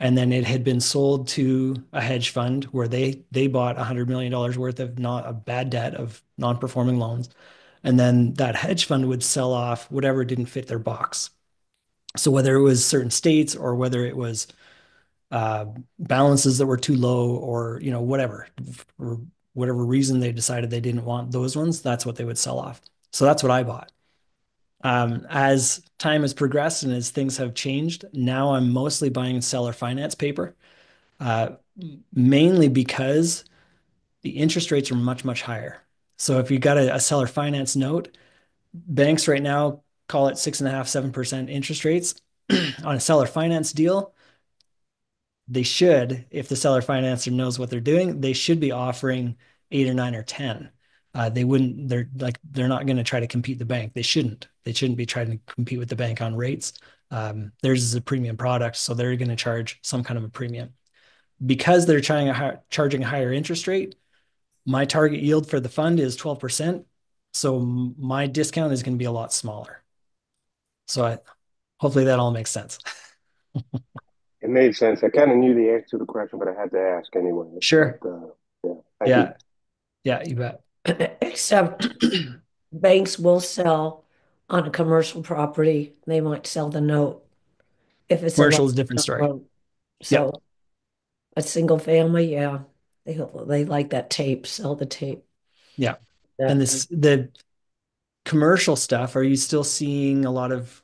And then it had been sold to a hedge fund where they bought $100 million worth of not a bad debt of non-performing loans. And then that hedge fund would sell off whatever didn't fit their box. So whether it was certain states or whether it was uh, balances that were too low or whatever, for whatever reason they decided they didn't want those ones, that's what they would sell off. So that's what I bought. As time has progressed and as things have changed, now I'm mostly buying seller finance paper, uh, mainly because the interest rates are much, much higher. So if you got a seller finance note, banks right now call it 6.5, 7% interest rates on a seller finance deal. They should, if the seller financer knows what they're doing, they should be offering 8 or 9 or 10. They wouldn't, they're not going to try to compete the bank. They shouldn't be trying to compete with the bank on rates. Theirs is a premium product, so they're going to charge some kind of a premium. Because they're charging a higher interest rate, my target yield for the fund is 12%. So my discount is going to be a lot smaller. So hopefully that all makes sense. It made sense. I kind of knew the answer to the question, but I had to ask anyway. But Sure. yeah, thank you. Yeah. Yeah, you bet. Except banks will sell on a commercial property. They might sell the note if it's a Commercial is a different long-term story. loan. Yep. So a single family, yeah, they like that tape, sell the tape. Yeah. And That the commercial stuff, are you still seeing a lot of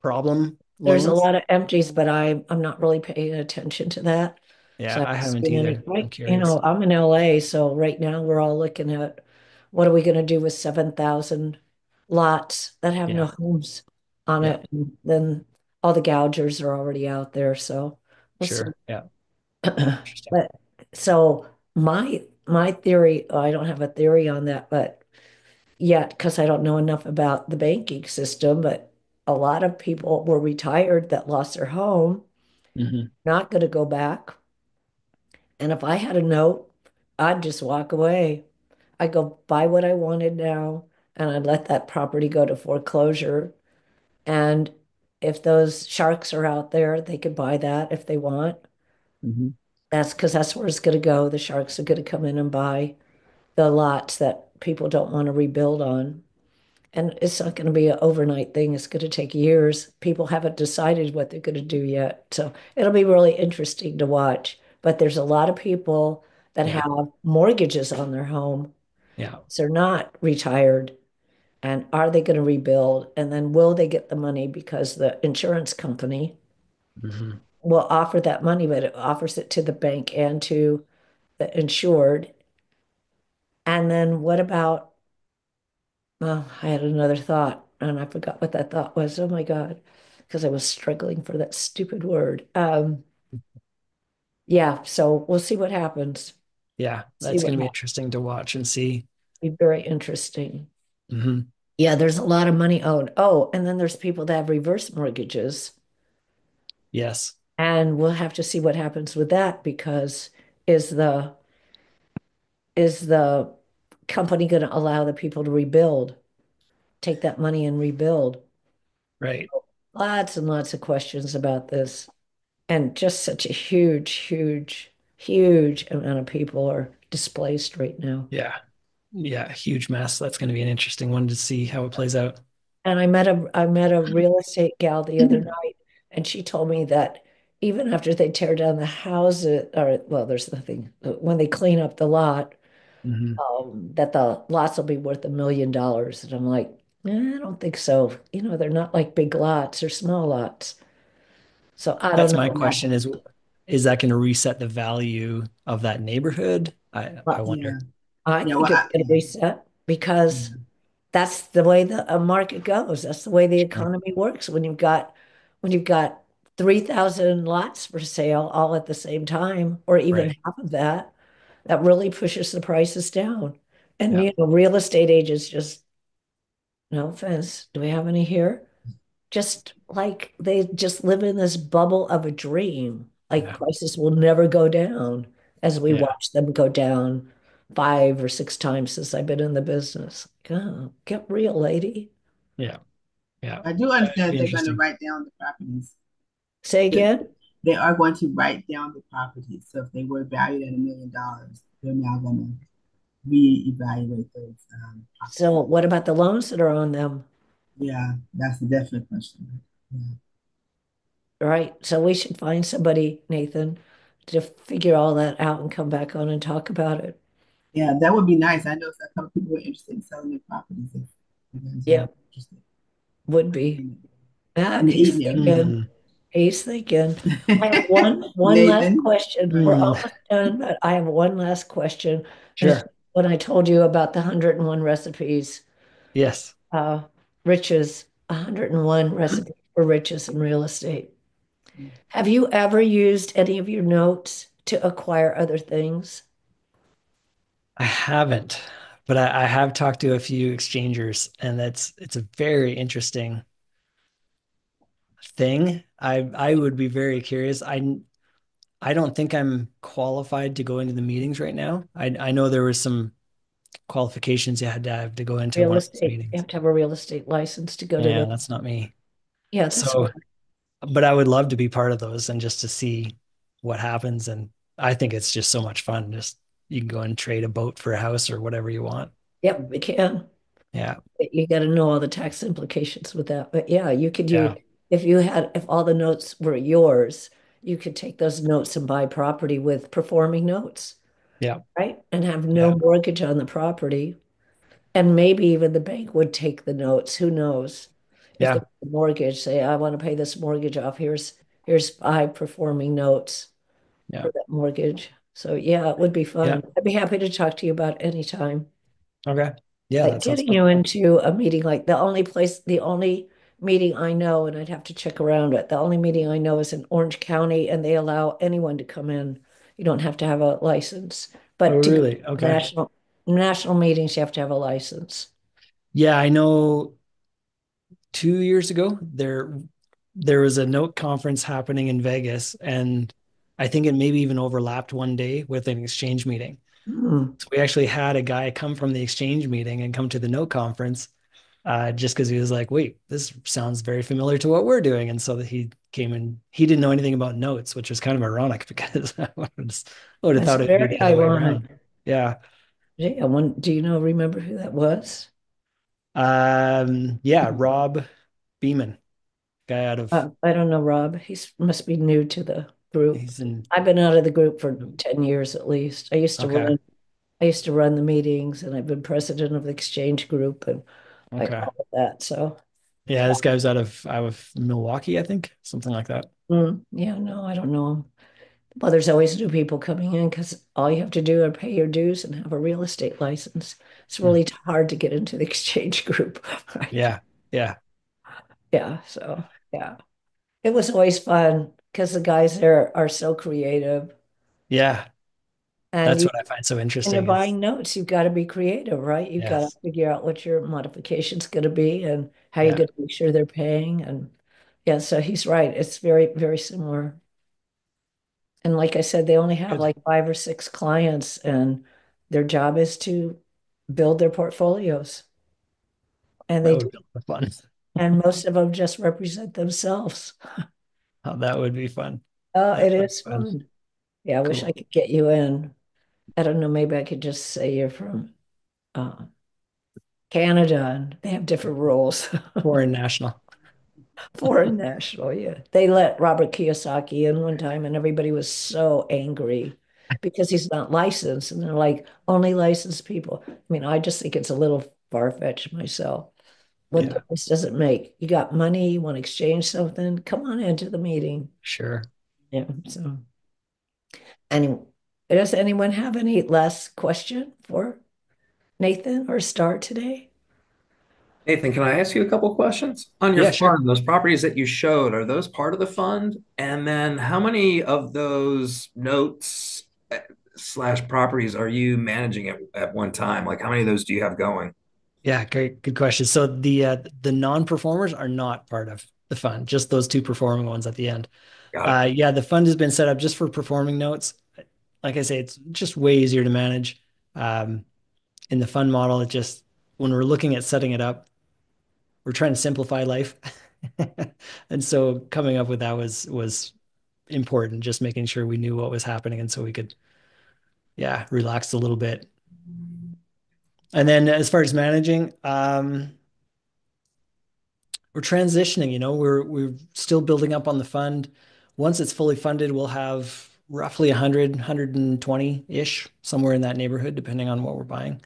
problem there's a loans? lot of empties, but I'm not really paying attention to that. So Yeah, I I haven't haven't seen any. either. I'm Right, curious. I'm in LA, so right now we're all looking at what are we going to do with 7,000 lots that have no Yeah. homes on Yeah. it? And then all the gougers are already out there, so we'll see. Sure. Yeah. Interesting. But so my theory, I don't have a theory on that, but yet because I don't know enough about the banking system, but a lot of people were retired that lost their home, Hmm. not going to go back. And if I had a note, I'd just walk away. I'd go buy what I wanted now, and I'd let that property go to foreclosure. And if those sharks are out there, they could buy that if they want. Hmm. That's because that's where it's going to go. The sharks are going to come in and buy the lots that people don't want to rebuild on. And it's not going to be an overnight thing. It's going to take years. People haven't decided what they're going to do yet. So it'll be really interesting to watch. But there's a lot of people that Yeah. have mortgages on their home. Yeah. So they're not retired. And are they going to rebuild? And then will they get the money because the insurance company Hmm. will offer that money, but it offers it to the bank and to the insured. And then what about, well, I had another thought and I forgot what that thought was. Oh my God, because I was struggling for that stupid word. Yeah, so we'll see what happens. Yeah. See That's what going to be happens. interesting to watch and see. Be very interesting. Hmm. Yeah, there's a lot of money owed. Oh, and then there's people that have reverse mortgages. Yes. And we'll have to see what happens with that because is the is the company going to allow the people to rebuild, take that money and rebuild? Right. Lots and lots of questions about this. And just such a huge, huge, huge amount of people are displaced right now. Yeah. Yeah. Huge mess. That's going to be an interesting one to see how it plays out. And I met a real estate gal the other night, and she told me that even after they tear down the houses, or well, there's nothing when they clean up the lot, Hmm. that the lots will be worth $1 million. And I'm like, I don't think so. They're not like big lots, they're small lots. So I don't That's my know. question is that going to reset the value of that neighborhood? I But wonder. Yeah. I Yeah. think Well, it's going to reset because yeah. that's the way the market goes. That's the way the Sure. economy works. When you've got 3,000 lots for sale all at the same time, or even Right. half of that, that really pushes the prices down. And Yeah. real estate agents just, no offense, do we have any here? Just like they just live in this bubble of a dream. Like Yeah. prices will never go down as we Yeah. watch them go down 5 or 6 times since I've been in the business. Oh, get real, lady. Yeah. Yeah. I do It'd understand be that they're going to interesting. write down the properties. Say That again. they are going to write down the properties. So if they were valued at $1 million, they're now going to reevaluate those So properties. what about the loans that are on them? Yeah, that's a definite question. Yeah. Right. So we should find somebody, Nathan, to figure all that out and come back on and talk about it. Yeah, that would be nice. I know a couple people were interested in selling their properties if you guys Yeah, are interested would be. Ah, in the he's Eden area. thinking. Hmm. He's thinking. I have one last Nathan, question. go We're Hmm. ahead. almost done, but I have one last question. And it's Sure. when I told you about the 101 recipes, Yes. uh, riches, 101 recipes for riches in real estate. Have you ever used any of your notes to acquire other things? I haven't, but I have talked to a few exchangers, and it's a very interesting. thing. I would be very curious. I don't think I'm qualified to go into the meetings right now. I know there was some qualifications you had to have to go into Real one of those estate, you meetings. have to have a real estate license to go to Yeah, the, that's not me. yeah, that's So, but I would love to be part of those and just to see what happens. And I think it's just so much fun. Just you can go and trade a boat for a house or whatever you want. yep, we can. Yeah, You got to know all the tax implications with that. But yeah, you could use, yeah, if all the notes were yours, you could take those notes and buy property with performing notes, yeah, right? And have no yeah, mortgage on the property. And maybe even the bank would take the notes. Who knows? If yeah, the mortgage, say, I want to pay this mortgage off. Here's five performing notes yeah. for that mortgage. So yeah, it would be Yeah. fun. I'd be happy to talk to you about any time. Okay. Yeah, Like that sounds getting fun. you into a meeting, like the only meeting I know, and I'd have to check around it. The only meeting I know is in Orange County, and they allow anyone to come in. You don't have to have a license, Oh, but to go to really? Okay. national meetings, you have to have a license. Yeah, I know 2 years ago there was a note conference happening in Vegas, and I think it maybe even overlapped one day with an exchange meeting. Hmm. So we actually had a guy come from the exchange meeting and come to the note conference, just because he was like, wait, this sounds very familiar to what we're doing. And so that he came and he didn't know anything about notes, which was kind of ironic because I would have That's thought it would be very the other way ironic. around. Yeah. Yeah, do you remember who that was? Yeah, Rob Beeman, guy out of I don't know, Rob. Must be new to the group. he's in I've been out of the group for 10 years at least. okay. I used to run the meetings, and I've been president of the exchange group and like Okay. all of that. So Yeah, this guy was out of Milwaukee, I think, something like that. yeah, no, I don't know him. Well, there's always new people coming in because all you have to do is pay your dues and have a real estate license. It's Hmm. really hard to get into the exchange group, right? Yeah. Yeah. Yeah, so yeah. It was always fun because the guys there are so creative. Yeah. And That's you what I find so when you're interesting is buying notes, you've got to be creative, right? You've got to yes. figure out what your modification's going to be and how you're Yeah. going to make sure they're paying. And yeah, so he's right. It's very, very similar. And like I said, they only have Good. like five or six clients, and their job is to build their portfolios. And That they would do, be a lot of fun. and most of them just represent themselves. Oh, that would be fun. It That would be is fun. fun. Yeah, I wish I Cool. could get you in. I don't know, maybe I could just say you're from uh, Canada and they have different rules. Foreign national. Foreign national, yeah. They let Robert Kiyosaki in one time and everybody was so angry because he's not licensed. And they're like, only licensed people. I mean, I just think it's a little far-fetched myself. What Yeah, difference does it make? You got money, you want to exchange something? Come on into the meeting. sure. Yeah. So, any, does anyone have any last question for Nathan or Star today? Nathan, can I ask you a couple of questions? On your Yeah, sure. fund, those properties that you showed, are those part of the fund? And then how many of those notes slash properties are you managing at one time? Like how many of those do you have going? Yeah, great, good question. So the non-performers are not part of the fund, just those two performing ones at the end. Got it. Yeah, the fund has been set up just for performing notes. Like I say, it's just way easier to manage. Um, in the fund model, it just when we're looking at setting it up, we're trying to simplify life. And so coming up with that was important, just making sure we knew what was happening and so we could, yeah, relax a little bit. And then as far as managing, we're transitioning, we're still building up on the fund. Once it's fully funded, we'll have roughly 100, 120-ish, somewhere in that neighborhood, depending on what we're buying.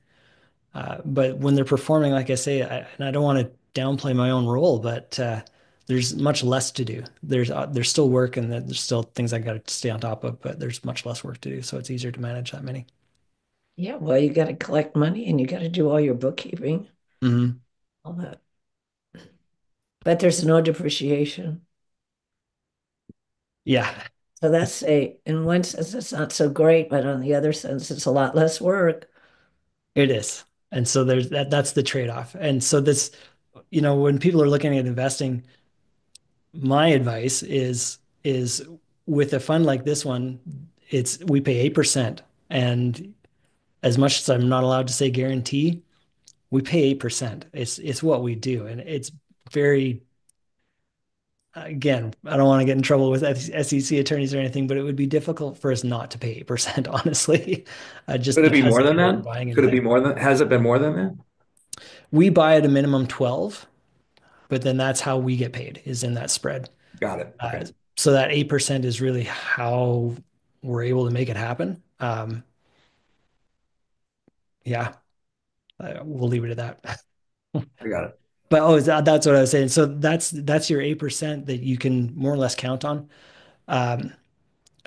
But when they're performing, like I say, and I don't want to downplay my own role, but there's much less to do. There's still work and there's still things I got to stay on top of, but there's much less work to do. So it's easier to manage that many. Yeah, well, you got to collect money and you got to do all your bookkeeping, Hmm. all that. But there's no depreciation. Yeah, So that's in one sense, it's not so great, but on the other sense, it's a lot less work. it is. And so that's the trade-off. And so when people are looking at investing, my advice is with a fund like this one, it's we pay 8%. And as much as I'm not allowed to say guarantee, we pay 8%. It's what we do. And it's very, again, I don't want to get in trouble with SEC attorneys or anything, but it would be difficult for us not to pay 8%, honestly, just Could it be because more of than what we're that? buying and Could it be doing. more than, has it been more than that? We buy at a minimum 12, but then that's how we get paid is in that spread. Got it. Uh, Okay. so that 8% is really how we're able to make it happen. Yeah, we'll leave it at that. I got it. But that's what I was saying. So that's your 8% that you can more or less count on. Um,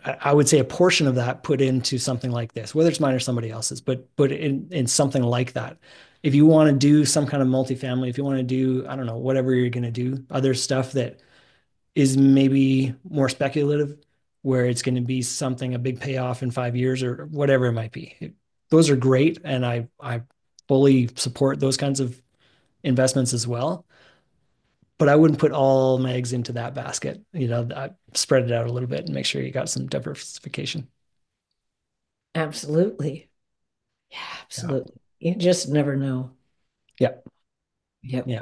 I would say a portion of that put into something like this, whether it's mine or somebody else's, but put it in something like that. If you want to do some kind of multifamily, if you want to do, I don't know, whatever you're going to do, other stuff that is maybe more speculative, where it's going to be something, a big payoff in 5 years or whatever it might be. Those are great. And I fully support those kinds of investments as well. But I wouldn't put all my eggs into that basket. I spread it out a little bit and make sure you got some diversification. Absolutely. Yeah, Yeah. absolutely. You just never know. Yeah. Yep. Yeah.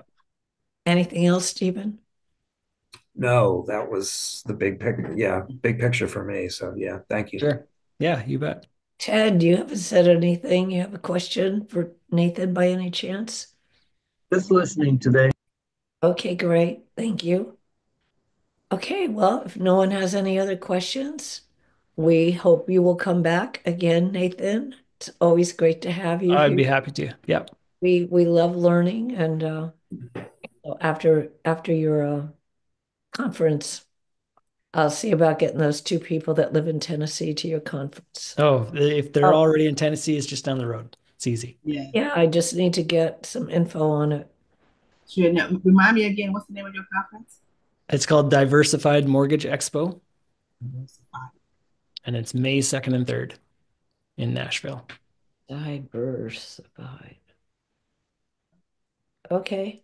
Anything else, Stephen? No, that was the big picture. Yeah, big picture for me. So yeah, thank you. Sure. Yeah, you bet. Ted, you haven't said anything. You have a question for Nathan by any chance? Just listening today. Okay, great. Thank you. Okay, well, if no one has any other questions, we hope you will come back again, Nathan. It's always great to have you I'd here. be happy to. Yeah. We love learning, and after your conference, I'll see about getting those two people that live in Tennessee to your conference. Oh, if they're Oh, already in Tennessee, it's just down the road. It's easy. Yeah. yeah, I just need to get some info on it. Sure. Now, remind me again, what's the name of your conference? It's called Diversified Mortgage Expo, Diversified. and it's May 2nd and 3rd in Nashville. Diversified. Okay,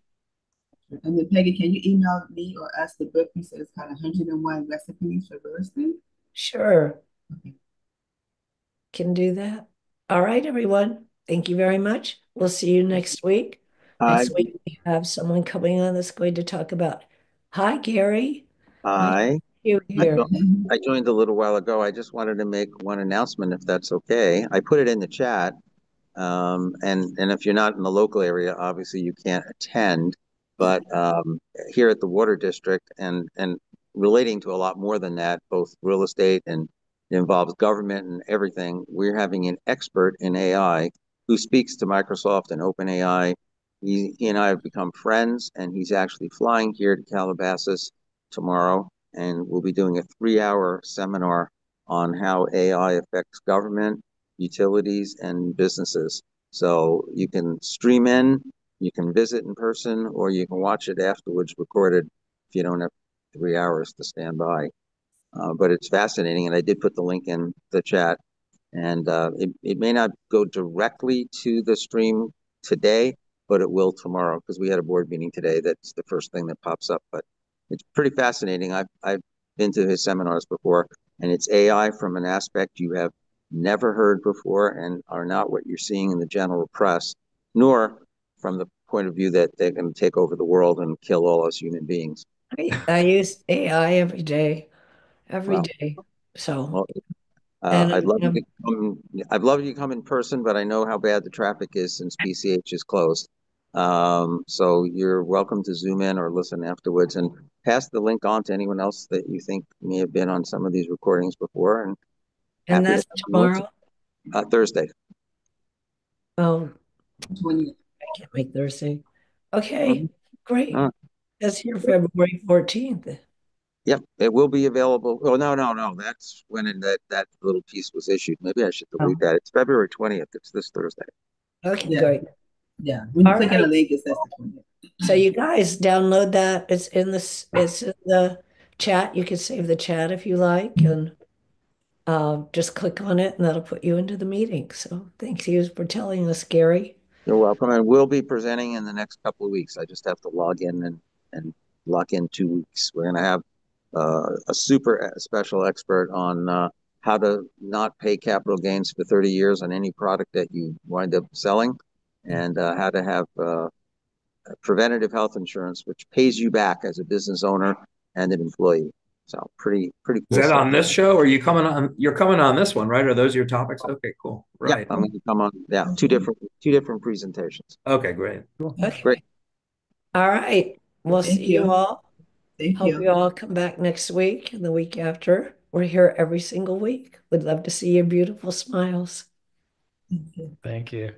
And then Peggy, can you email me or us the book you said it's called 101 Recipes for Real Estate? sure. Okay. Can do that. All right, everyone. Thank you very much. We'll see you next week. Hi, Next week, we have someone coming on that's going to talk about. Hi, Gary. Nice to hi. see you I here. jo- I joined a little while ago. I just wanted to make one announcement, if that's okay. I put it in the chat, and if you're not in the local area, obviously you can't attend. But here at the Water District, and relating to a lot more than that, both real estate and it involves government and everything. We're having an expert in AI who speaks to Microsoft and OpenAI. He and I have become friends, and he's actually flying here to Calabasas tomorrow, and we'll be doing a 3-hour seminar on how AI affects government, utilities, and businesses. So you can stream in, you can visit in person, or you can watch it afterwards recorded if you don't have 3 hours to stand by. But it's fascinating, and I did put the link in the chat. And it may not go directly to the stream today, but it will tomorrow because we had a board meeting today. That's the first thing that pops up. But it's pretty fascinating. I've been to his seminars before, and it's AI from an aspect you have never heard before and are not what you're seeing in the general press, nor from the point of view that they're going to take over the world and kill all us human beings. I use AI every day, every Well, day. So, well, and I'd love you to come. I'd love you to come in person, but I know how bad the traffic is since PCH is closed. So you're welcome to zoom in or listen afterwards, and pass the link on to anyone else that you think may have been on some of these recordings before. And and happy to that's have them listen. tomorrow. Thursday. Oh, 20th. I can't make Thursday. Okay, great. Uh, That's here February 14th. yep, it will be available. Oh no, no, no. That's when that little piece was issued. Maybe I should delete Oh, that. It's February 20th. It's this Thursday. okay, Yeah. great. Yeah. When you All click on the right. link, it says the 20th. So you guys download that. It's in the chat. You can save the chat if you like, and just click on it, and that'll put you into the meeting. So thank you for telling us, Gary. You're welcome, and we'll be presenting in the next couple of weeks. I just have to log in and luck in 2 weeks. We're going to have a super special expert on how to not pay capital gains for 30 years on any product that you wind up selling, and how to have preventative health insurance, which pays you back as a business owner and an employee. So pretty Is cool that stuff. on this show, or are you coming on? You're coming on this one, right? Are those your topics? Okay, cool. Yeah, Right. I'm going to come on. Yeah, two different presentations. Okay, great. Cool. Okay. Great. All right. We'll Thank see you you. all. Thank Hope you. you all come back next week and the week after. We're here every single week. We'd love to see your beautiful smiles. Thank you. Thank you.